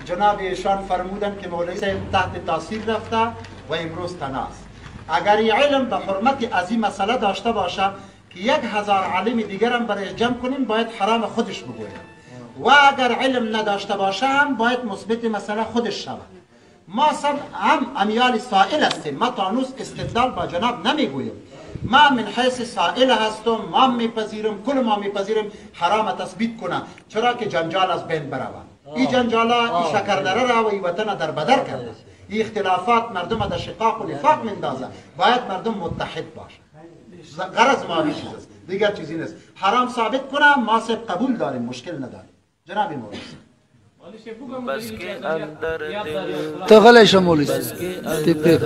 جناب ایشان فرمودن که مولوی صاحب تحت تاثیر رفته و امروز تناست. اگر این علم به حرمت از این مسئله داشته باشه که 1000 عالم دیگر هم برای جمع کنیم باید حرام خودش بگویم و اگر علم نداشته باشه هم باید مثبت مسئله خودش شود. ما هم امیال سائل هستیم، ما تانوس استدلال با جناب نمیگویم. ما من حیث سائل هستم، ما میپذیرم، کل ما میپذیرم حرام تثبیت کنه، چرا که جنجال از بین برود. این جنجالا این شکردره را و این وطن در بدر کرده. این اختلافات مردم در شقاق و نفاق مندازه. باید مردم متحد باشه. غرض ما چیز است، دیگر چیزی نیست. حرام ثابت کنه ما سب قبول داریم، مشکل نداریم. جناب مولوی بس که اندر دل تغلش مولوی تپید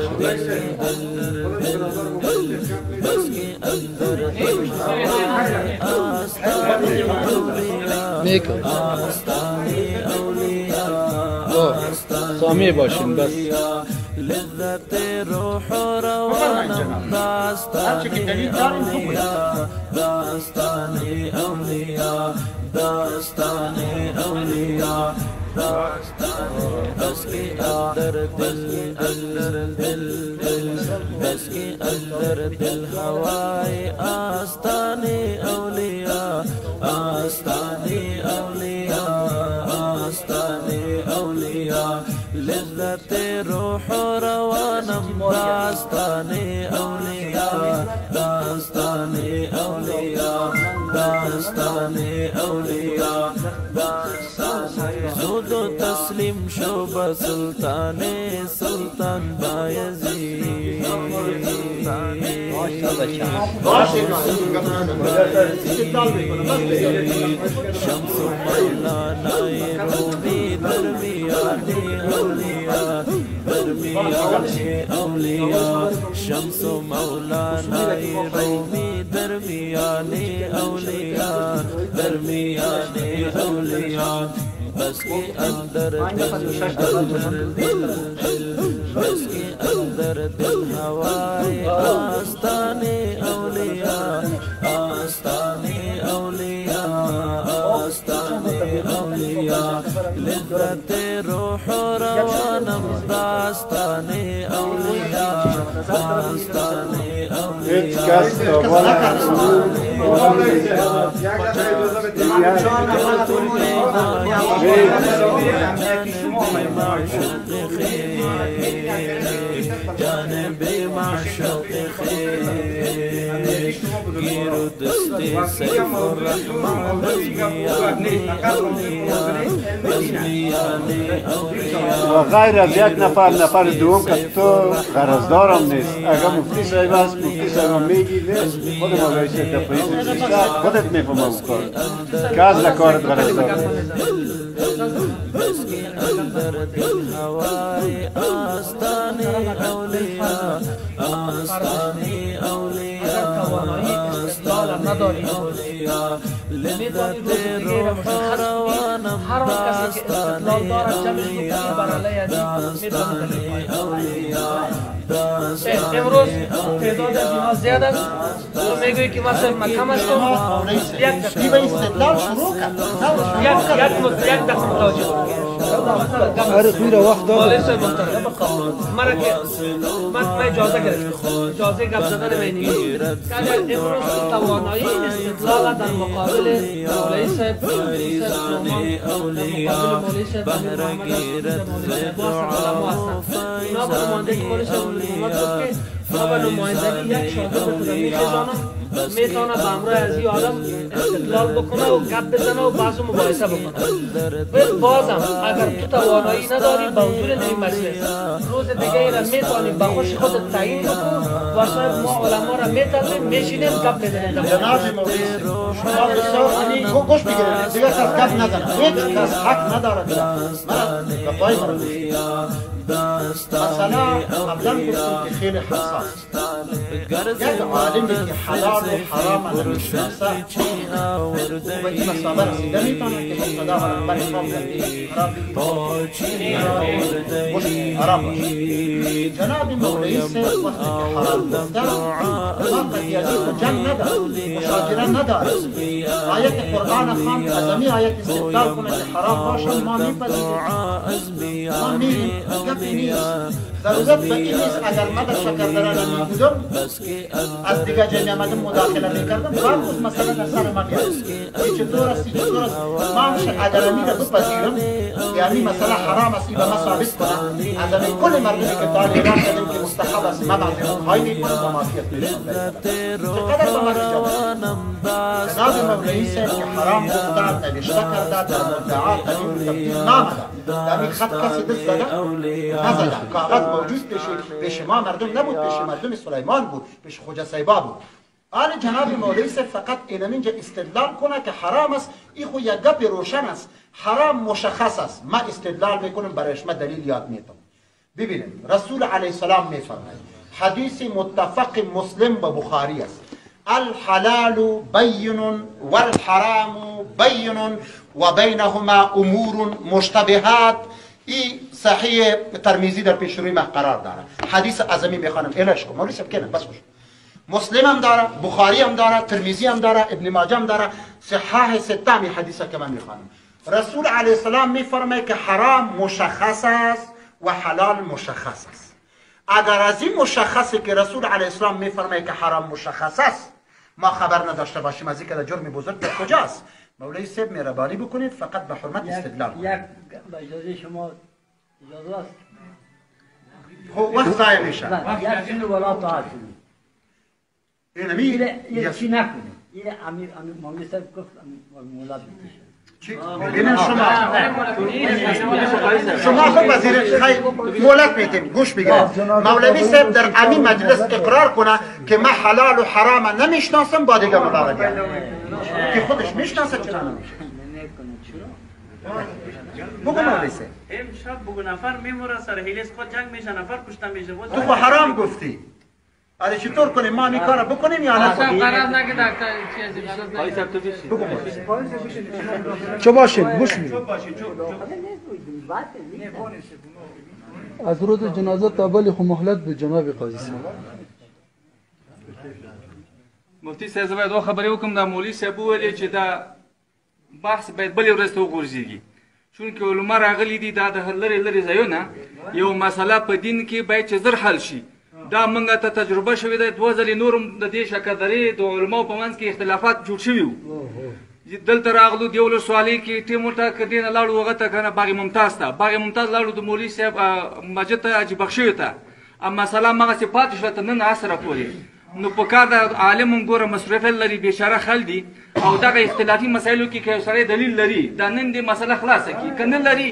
میکن سامی باشین بس لذت روح و روانم داستان اولیاء داستان اولیاء داستان اولیاء بس که اندر دل بس که اندر دل هوای آستان اولیاء آستان اولیاء آستان اولیاء لذت روح و روانم داستان اولیاء داستان اولیاء داستان اولیاء زود و تسلیم شو با سلطان بایزید شمس مولانای رومی درمیان اولیاء درمیان اولیاء شمس مولانای رومی درمیان اولیاء درمیان اولیاء بس که اندر دل بس که اندر دل هوای آستان اولیاء آستان اولیاء آستان اولیاء لذت روح و روانم داستان اولیاء داستان اولیاء جانب معشوق خیر گیر و دستی سیف الرحمن و غیر از یک نفر دوم که تو قرضدارم نیست. اگر مفتی صاحب هست مفتی صاحب میگی نیست خود مولوی صاحب تفریز خودت میفهمم اون کار که از لکارت قرضدار بس که اندر دل هوای آستان اولیاء آستان اولیاء آستان اولیاء لذت روح و روانم داستان اولیاء داستان اولیاء امروز تعداد از اینها زیاد است. تو میگویی که مثلا من کم هستم. این به استدلال شروع کرد. یک دقیقه متوجه هر خیر وقت داد مولوی صاحب محترم مرا که من اجازه گرفتم اجازه گپ زدن مینی اگر امروز توانایی استدلال در مقابل مولوی صاحب مقابل مولوی صاحب اینا به نمایندگی مولوی صاحب محمد گفت که ما به نمایندگی یک شاگرد خودم میخیزانم میتونه به همراه از این آدم استدلال بکنه و گپ بزنه و بحث و مباحثه بکنه. بازم اگر تو توانایی نداری به حضور نمی مجلس روز دیگه اینا میتونی به خوش خودت تعیین بکن و صاحب ما علما را میطلبیم میشینیم گپ بزنیم. جناب مولوی شما بسیار گوش بگیرید دیگه کس گپ نزنه هیچ کس حق نداره مرا گپای مرا مثلا قبلا گفتم که خیلی حساس یک عالمی که حلال و حرام نمیشناسه و این مسابقه رسیده میتونه که مقتدا و رهبر اسلام حرام باشه. جناب مولوی صاحب وقتی که حرام گفته ما قضیتی و جنگ نداره، مشاجره نداره. آیت قرآن خان ازمی آیت استدلال کنه که حرام باشه ما میپذیریم، ما میریم، گپی نیست. ضرورت به این نیست اگر من در شکردره نمیبودم از دیگه جای آمدم مداخله میکردم باید بود مثلا در سر ما بیاد ای چطور است ما همشه اگر امی را بپذیرم یعنی مثلا حرام است به ما ثابت کنم از امی کل مردمی که طالبان کردیم که مستحب است ما بعضی های میکنم و معافیت میکنم چقدر به ما اجابه جناب مولوی صاحب که حرام گفتن نوشته کرده در مدعات تبدیل نامده در این خط کسی دست زده نزده کاغذ موجود پیش ما مردم نبود، پیش مردم سلیمان بود، پیش خوجه سیبا بود. آن جناب مولوی صاحب فقط اینجا استدلال کنه که حرام است، این خو یک گپ روشن است، حرام مشخص است. ما استدلال میکنم برایش، ما دلیل یاد میتم. ببینید رسول علیه السلام میفرماید، حدیث متفق مسلم به بخاری است، الحلال بین والحرام بین و بینهما امور مشتبهات. این صحیح ترمذی در پیش روی ما قرار داره. حدیث اعظمی میخوانم الهش کو مولوی صاحب کنه بس باش. مسلم هم داره، بخاری هم داره، ترمذی هم داره، ابن ماجه هم داره، صحاح سته می حدیثه که من میخوانم. رسول علیه السلام میفرماید که حرام مشخص است و حلال مشخص است. اگر از این مشخصه که رسول علیه السلام میفرماید که حرام مشخص است ما خبر نداشته باشیم از اینکه جرم بزرگ در کجاست. مولوی صاحب مهربانی بکنید فقط به حرمت استدلال کنید. یک با اجازه شما اجازه است. خب وقت ضایع میشه. یک چیز ولا طاعت کنید. این چی نکنید. این امیر مولوی صاحب گفت مولا بکشه. ببینید شما خب وزیر خیر مولت میتیم گوش بگیرید. مولوی صاحب در همین مجلس اقرار کنه که من حلال و حرام نمیشناسم با دیگه مبارکه که خودش میشناسه چرا نمیشه. بگو مولوی صاحب امشب بگو نفر میموره سر هیلیس خود جنگ میشه نفر کشته میشه. تو خو حرام گفتی. آره چطور کنیم ما این کارو بکنیم یا نه؟ قرار نگه دکتر چیزی چه باشین گوش میدید از روز جنازه تا بلی خو مهلت به جناب قاضی صاحب. مفتي صاحب باید او خبرې وکم دا مولوي صاحب وویل چې دا بحث باید بلې ورځ ته وغورځېږي چونکې علما راغلي دي دا د لرې لرې ځایونه یو مسله په دین کې باید چې زر حل شي. دا موږ ته تجربه شوې ده 2 ځلې نور هم د دې شکردرې د علماو په منځ کې اختلافات جوړ شوي وو. دلته راغلو د یو ولسوالۍ کې ټیم ورته که دې نه لاړو هغه ته که نه باغ ممتاز ته باغ ممتاز لاړو د مولوي صاحب مسجد ته حاجي بخشوي ته مسله همغسې پاتې شوه تر نن عصره پورې. نو په کار د عالم هم ګوره مصرف لري بېچاره خل دي او دغه اختلافي مسایلو کې که یو سړی دلیل لري دا نن دې مسله خلاصه کړي که نه لري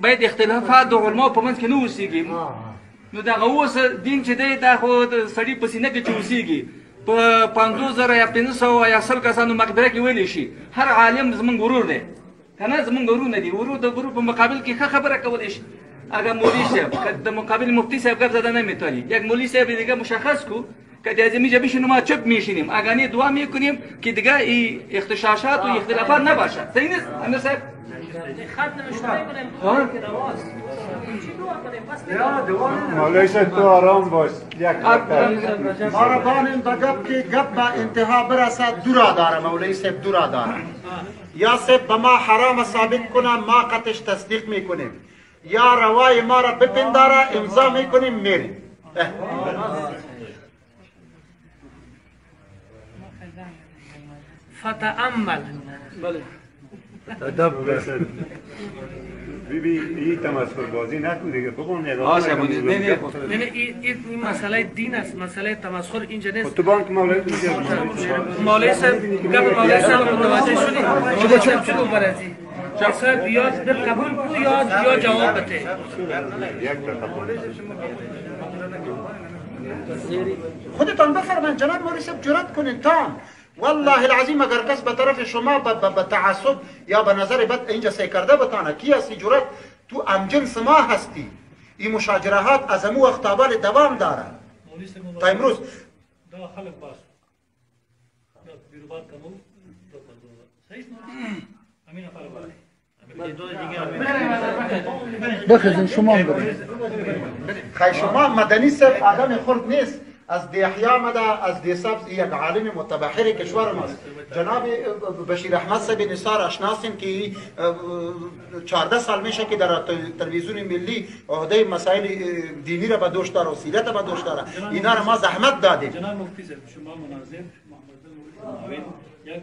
باید اختلافات د علماو په منځ کې نه اوسېږي. نو دغه اوس دین چې دی دا خو د سړي په سینه کې چې اوسېږي په 50,000 یا 500 یا 100 کسانو مقبره کې ویلی شي هر عالم زمونږ ورور دی که نه زمونږ ورونه دي ورور د ورور په مقابل کې ښه خبره کولی شي. اگر مولوی صاحب که د مقابل مفتی صاحب گپ زده نمیتونی یک مولوی صاحب دیگه مشخص کو که در زمین جا بشینیم ما چپ میشینیم اگانی دعا میکنیم که دیگه ای اختشاشات و اختلافات نباشه. صحیح نیست امیر صاحب؟ خط نمیشته کنیم که رواز چی دعا کنیم؟ مولوی صاحب تو آرام باش. ما را بانیم دا گپ که گپ به انتها برسد دورا داره. مولوی صاحب دورا داره. یا صاحب به ما حرام ثابت کنه ما قطعش تصدیق میکنیم یا روای ما را بپنداره امضا میکنیم میریم. فتأمل بیبی این تمسخر بازی نکن دیگه بگم نگاه نه این مسئله دین است مسئله تمسخر اینجا نیست. تو بانک مولوی صاحب گپ مولوی صاحب متوجه شدی مولوی صاحب چی گفت برازی صاحب یا قبول کو یا جواب بده. خودتان بفرمایید جناب مولوی صاحب جرأت کنید تان والله العظیم اگر کس به طرف شما به تعصب یا به نظر بد اینجا سی کرده بتانه کی هستی جرأت تو امجنس ما هستی این مشاجرات از امو وقت تا دوام داره تا امروز. بخیزین شما هم برید. خیلی شما مدنی صرف آدم خرد نیست، از دیحیی آمده، از دیسبز یک عالم متبحر کشور ماست. جناب بشیر احمد صاحب نثار آشناسین که 14 سال میشه که در تلویزیون ملی عهده مسائل دینی را به دوش داره و سیرت به دوش داره. اینا را ما زحمت دادیم. جناب مفتی صاحب شما مناظر معاون یک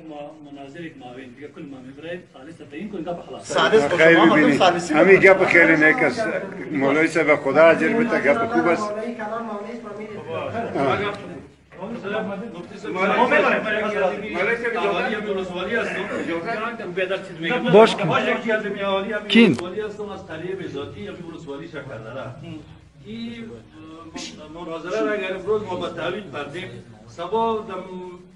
مناظر یک معاون دیگه کل ما میبره ثالث تعیین کن گپ خلاص ثالث خیلی ببینید همین گپ خیلی نیک است. مولوی صاحب خدا اجر بده، گپ خوب است. باش کین این مناظره را اگر امروز ما به تعویض بردیم سبا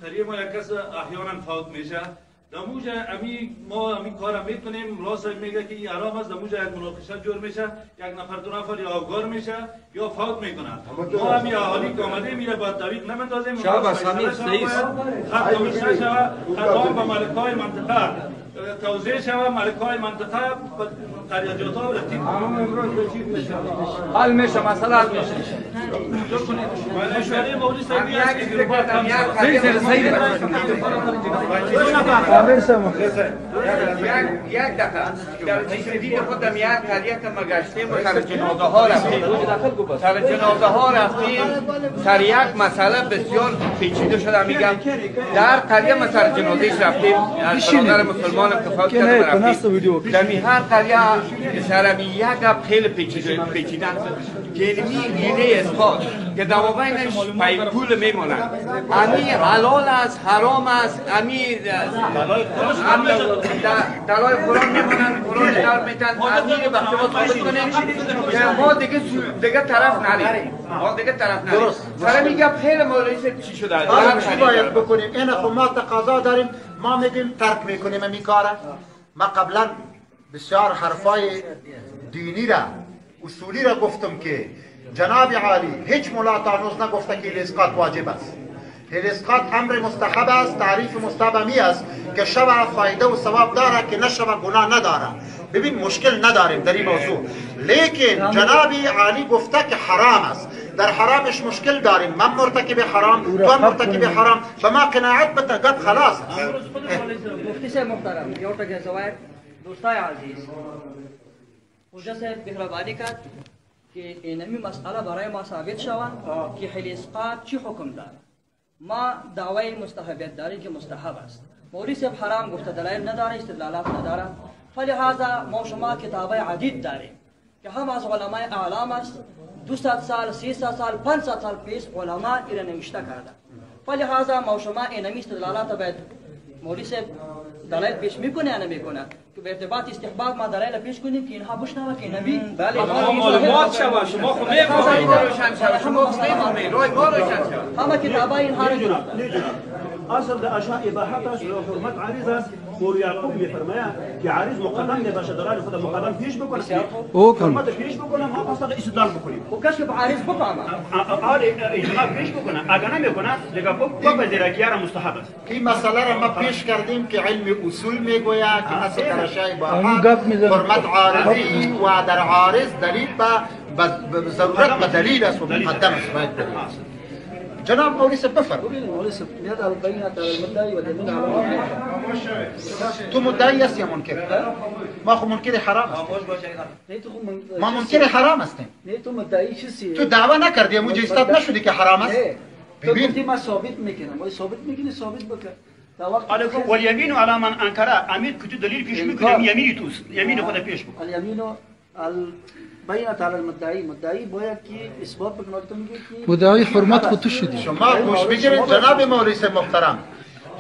تریه ما یک کس احیانا فوت میشه دموجه ما امی کار میکنیم. راست میگه که این آرام است، دموجه یک مناقشه جور میشه، یک نفر دو نفر یا آگار میشه یا فوت میکنه. ما امی اهالی که آمده میره با تعویض نمیندازیم. شاباش حمید سعید خط توزیع شود، خطاب به مالکای منطقه توزیع شود، مالکای منطقه قریجات ها رفتیم حل میشه، مسئله حل میشه. مشوره مولوی صاحبی است که گروبات یک دقیقه در تشریفی خودم یک قریه که ما گشتیم و سر جنازه ها رفتیم، سر جنازه ها رفتیم، سر یک مسئله بسیار پیچیده شده. میگم در قریه ما سر جنازه رفتیم، از برادر مسلمان اتفاق کرده رفتیم. در هر قریه سر یک گپ خیلی پیچیده است که اینه اسقاط که دوابینش پای پول میمونند. امی حلال است، حرام است، امی دلای قرآن میمونند، قرآن در میتن. امی وقتی ما ثابت کنیم که ما دیگه طرف نریم، ما دیگه طرف نریم. سر میگم خیلی مولوی چی شده؟ حالا چی باید بکنیم؟ این خب ما تقاضا داریم، ما میگیم ترک میکنیم امی کاره. ما قبلا بسیار حرفای دینی را اصولی را گفتم که جناب عالی هیچ ملا تانوز نگفته که الاسقاط واجب است. الاسقاط امر مستحب است، تعریف مستحبمی است که شبه فایده و ثواب داره که نشبه گناه نداره. ببین مشکل نداریم در این موضوع، لیکن جناب عالی گفته که حرام است. در حرامش مشکل داریم، من مرتکب حرام، تو مرتکب حرام، به ما قناعت بده، گپ خلاص. مفتی صاحب محترم، یه تا که زوایر دوستای عزیز خوجه صاحب مهربانی کرد که اینمی مسئله برای ما ثابت شود که حل اسقاط چی حکم داره. ما دعوی مستحبیت داریم که مستحب است. مولوی صاحب حرام گفته، دلایل نداره، استدلالات نداره. فلهذا ما شما کتابای عدید داریم که هم از علمای اعلام است. 200 سال، 300 سال، 500 سال پیش علما ایره نوشته کرده. فلهذا ما شما اینمی استدلالات باید مولوی صاحب دلایل پیش میکنه یا نمیکنه که به ارتباط استحباب ما دلایل پیش کنیم که اینها بشنوه که نبی بله ما معلومات شوه، شما خود میفهمید روشن شوه، شما میفهمید روی ما روشن شوه. همه کتابای اینها رو جناب اصل در اشیاء اباحت است و حرمت عارض است. مولوی یعقوب میفرماید که عارض مقدم نباشه، دلایل خود مقدم پیش بکنه، حرمت پیش بکنه، ما اصلا استدلال بکنیم و کشف عارض بفهمه، اجماع پیش بکنه. اگر نمیکنه دیگه بپذیره که یارا مستحب است. این مسئله را ما پیش کردیم که علم اصول میگوید که اصل در اشیاء اباحت حرمت عارضی و در عارض دلیل به ضرورت به دلیل است و مقدم است. باید دلیل است. جناب مولوی صاحب بفرمایید. مولوی صاحب میاد البینات علی المدعی و اليمين على المدعی. تو مدعی است یا منکر؟ ما خو منکر حرام است. ما منکر حرام هستیم. نه تو مدعی چیزی؟ تو دعوا نکردی، مجھے اثبات نشدی که حرام است. تو گفتی ما ثابت میکنم، ولی ثابت میکنی ثابت بکن. علیکم والیمین علی من انکره. امیر که تو دلیل پیش میکنم یمینی توست، یمین خود پیش بکن. الیمین البینات علی المدعی، مدعی باید که اثبات بکنه. تو میگی که مدعی حرمت خود تو شدی. شما گوش بگیرید جناب مولوی صاحب محترم،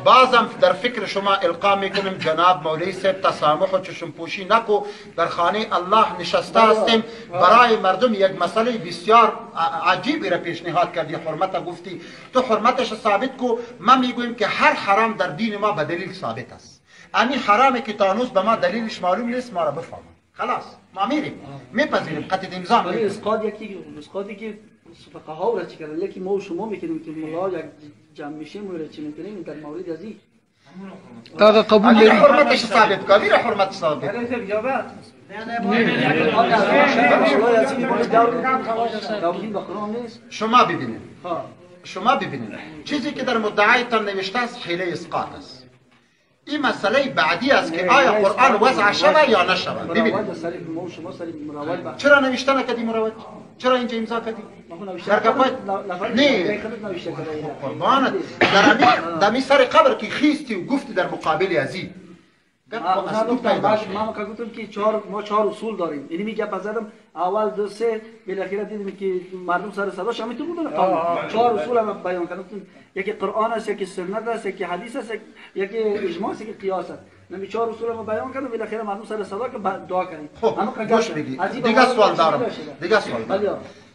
بازم در فکر شما القا میکنیم جناب مولوی صاحب تسامح و چشم پوشی نکو. در خانه الله نشسته هستیم، برای مردم یک مسئله بسیار عجیبی را پیشنهاد کردی، حرمت گفتی، تو حرمتش ثابت کو. ما میگوییم که هر حرام در دین ما به دلیل ثابت است. امی حرامی که تانوز به ما دلیلش معلوم نیست، ما را بفهمم. خلاص ما میریم میپذیریم قطع امضا ولی اسقاطی که فقها را چی کردن، لیکن ما و شما میکنیم که ملا یک جمع میشه ما را چی میکنیم در مورد از این آقا قبول اگر داری؟ حرمتش ثابت که اگر حرمت ثابت شما ببینید چیزی که در مدعایتان نوشته است حیله اسقاط است. این مسئله بعدی است که آیا قرآن وضع شوه یا نشوه. ببینید چرا نوشته نکردی مروت؟ چرا اینجا امضا کردی؟ نه قربانت در می سر قبر که خیستی و گفتی در مقابل ازی ما گفتم که ما 4 اصول داریم. یعنی میگه پزدم اول 2 3 بالاخره دیدیم که مردم سر صداش هم تو بودن. 4 اصول هم بیان کردم. یکی قرآن است، یکی سنت است، یکی حدیث است، یکی اجماع است، یکی قیاس است. نمی 4 اصول هم بیان کردم بالاخره مردم سر صدا که دعا کنیم. خب گوش بگی. دیگه سوال دارم.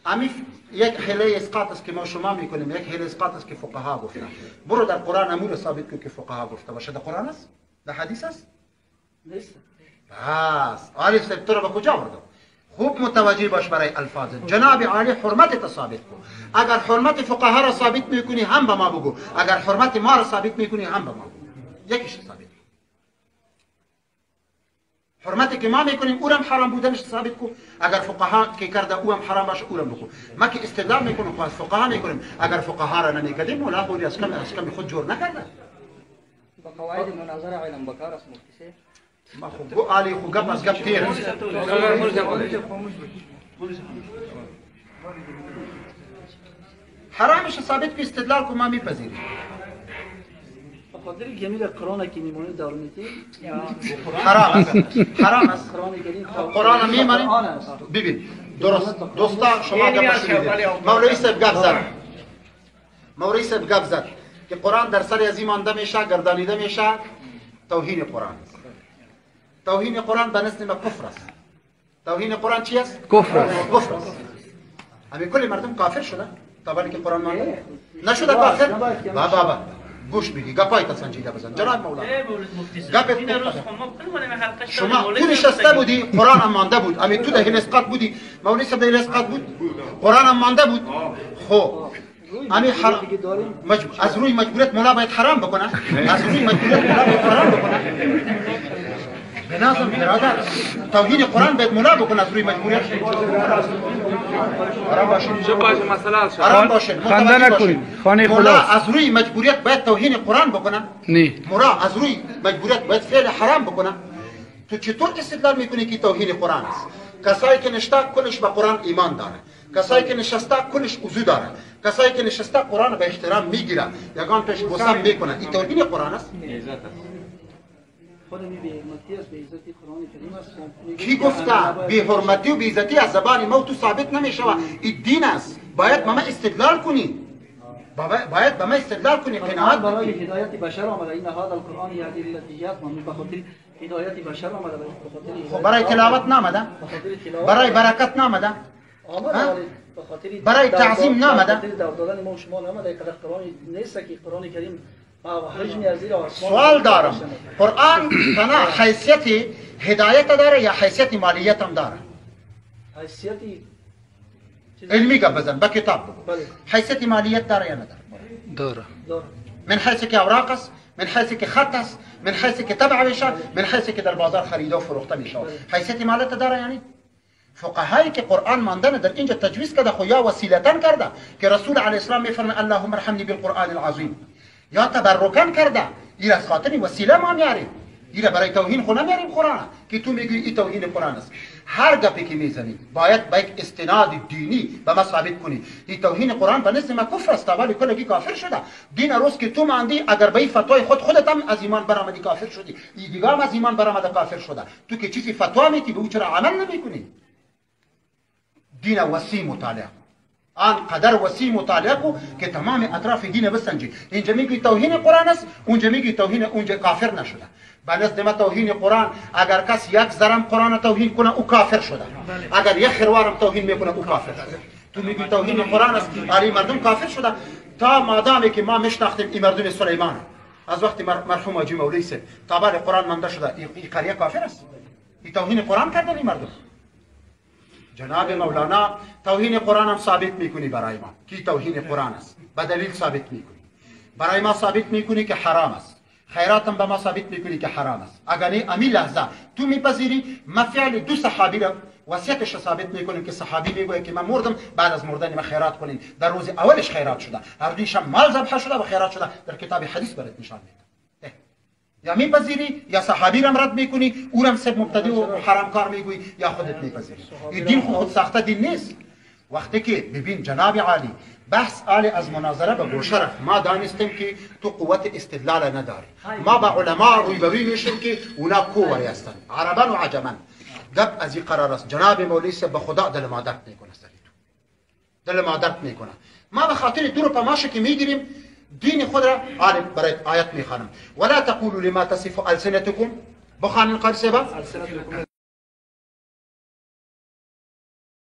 امی یک حیله اسقاط است که ما شما میکنیم، یک حیله اسقاط است که فقها گفتن. برو در قرآن امور ثابت کن که فقها گفته باشه. در قرآن است؟ در حدیث است؟ نیست. بس عالی صاحب تو رو به کجا بردم؟ خوب متوجه باش برای الفاظ. جناب عالی حرمت ثابت کن. اگر حرمت فقها را ثابت میکنی هم به ما بگو، اگر حرمت ما را ثابت میکنی هم به ما بگو. یکیش ثابت. حرمتی که ما میکنیم او هم حرام بودنش ثابت کن. اگر فقها که کرده او هم حرام باشه او هم بگو. ما که استدلال میکنیم خواهد فقها میکنیم. اگر فقها را نمیکردیم مولا خوری از کم خود جور نکرده. با قواعد مناظره علم بکار است مفتیسه. ما خوب عالی خوب گپ از گپ تیر. حرامش ثابت که استدلال کو ما میپذیریم. بخاطر جمیل قرآن که میمونه دارمیتی حرام است. قرآن میمانیم. ببین درست دوستا شما گپ شنیدید. مولوی صاحب گپ زد که قرآن در سر از این مانده میشه، گردانیده میشه. توهین قرآن است. توهین قرآن به نسبت کفر است. توهین قرآن چی است؟ کفر است. کفر است. همین کل مردم کافر شده تا ولی که قرآن مانده نشده کافر. بابا گوش بگی گپای تا سنجیده بزن جناب مولا. شما تو نشسته بودی قرآن هم مانده بود. همین تو ده اسقاط بودی. مولوی صاحب ده اسقاط بود. قرآن هم مانده بود. خب از روی مجبوریت مولا باید حرام بکنه. از روی مجبوریت مولا باید حرام بکنه. به نظر برادر توهین قرآن باید مولا بکنه از روی مجبوریت. حرام باشه. خنده نکنید. خانه مولا خدا از روی مجبوریت باید توهین قرآن بکنه. نه. مولا از روی مجبوریت باید فعل حرام بکنه. تو چطور استدلال میکنی که توهین قرآن است؟ کسایی که نشسته کلش به قرآن ایمان داره. کسایی که نشسته کلش وضو داره. کسایی که نشسته قرآن به احترام میگیره. یگان پیش بوسم میکنه. این توهین قرآن است؟ کی گفته بی حرمتی و بی عزتی از زبان ما تو ثابت نمیشه؟ این دین است. باید ما استدلال کنی. باید به ما استدلال کنی. قناعت برای هدایت بشر آمده. این هذا القرآن یهدی للتی من بخاطر هدایت بشر آمده. خب برای تلاوت نامده؟ برای برکت نامده؟ برای تعظیم نامده؟ دادن ما و شما نامده. که قرآن نیست که قرآن کریم سوال دارم. قرآن تنها حیثیت هدایت داره یا حیثیت مالیت هم داره؟ حیثیتی علمی که بزن با کتاب بگو. حیثیت مالیت داره یا نداره؟ داره. من حیث که اوراق است، من حیث که خط است، من حیث که تبع میشه، من حیث که در بازار خریده و فروخته میشه. حیثیت مالیت داره یعنی؟ فقهایی که قرآن ماندن در اینجا تجویز کرده خو یا وسیلتن کرده که رسول علیه السلام میفرمه اللهم ارحمنی بالقرآن العظیم. یا تبرکن کرده. این از خاطر وسیله ما میاریم. این برای توهین خو نمیاریم قرآن که تو میگی این توهین قرآن است. هر گپی که میزنی باید با یک استناد دینی به ما ثابت کنی. این توهین قرآن به نزد ما کفر است. ولی کلگی کافر شده. دین روز که تو ماندی اگر به فتوای خودت هم از ایمان برآمدی کافر شدی. این دیگه هم از ایمان برآمده کافر شده. تو که چیزی فتوا میتی به او چرا عمل نمیکنی؟ دین وسیع مطالعه آن قدر وسیع مطالعه کو که تمام اطراف دین بسنجی. اینجا میگی توهین قرآن است، اونجا میگی توهین، اونجا کافر نشده. به نزد ما توهین قرآن اگر کس یک ذرم قرآن توهین کنه او کافر شده. اگر یک خروارم توهین میکنه او کافر شده. تو میگی توهین قرآن است، علی مردم کافر شده. تا مادامی که ما میشناختیم این مردم سلیمان از وقتی مرحوم حاجی مولوی صاحب تا بعد قرآن مانده شده این قریه کافر است. این توهین قرآن کردن این مردم. جناب مولانا توهین قرآن هم ثابت میکنی برای ما کی توهین قرآن است، به دلیل ثابت میکنی. برای ما ثابت میکنی که حرام است، خیرات هم به ما ثابت میکنی که حرام است. اگر نه امی لحظه تو میپذیری ما فعل دو صحابی را وصیتش ثابت میکنیم که صحابی میگه که من مردم بعد از مردن من خیرات کنین. در روز اولش خیرات شده، هر دویش مال ذبح شده و خیرات شده، در کتاب حدیث برات نشان میده. یا میپذیری یا صحابی را رد میکنی، او را سب مبتدی و حرامکار میگویی، یا خودت میپذیری. این دین خود ساخته دین نیست. وقتی که ببین جناب عالی بحث عالی از مناظره به گوشه رفت، ما دانستیم که تو قوت استدلال نداری. ما با علما رویبروی میشیم که اونا کووری هستند، عربان و عجمان. گپ از این قرار است. جناب مولوی صاحب به خدا دل ما درد میکنه، دل ما درد میکنه. ما به خاطر تو رو پماشه که میگیریم دین خود را برای آیت میخوانم. ولا تقولوا لما تصف السنتكم بخوان القاری صاحب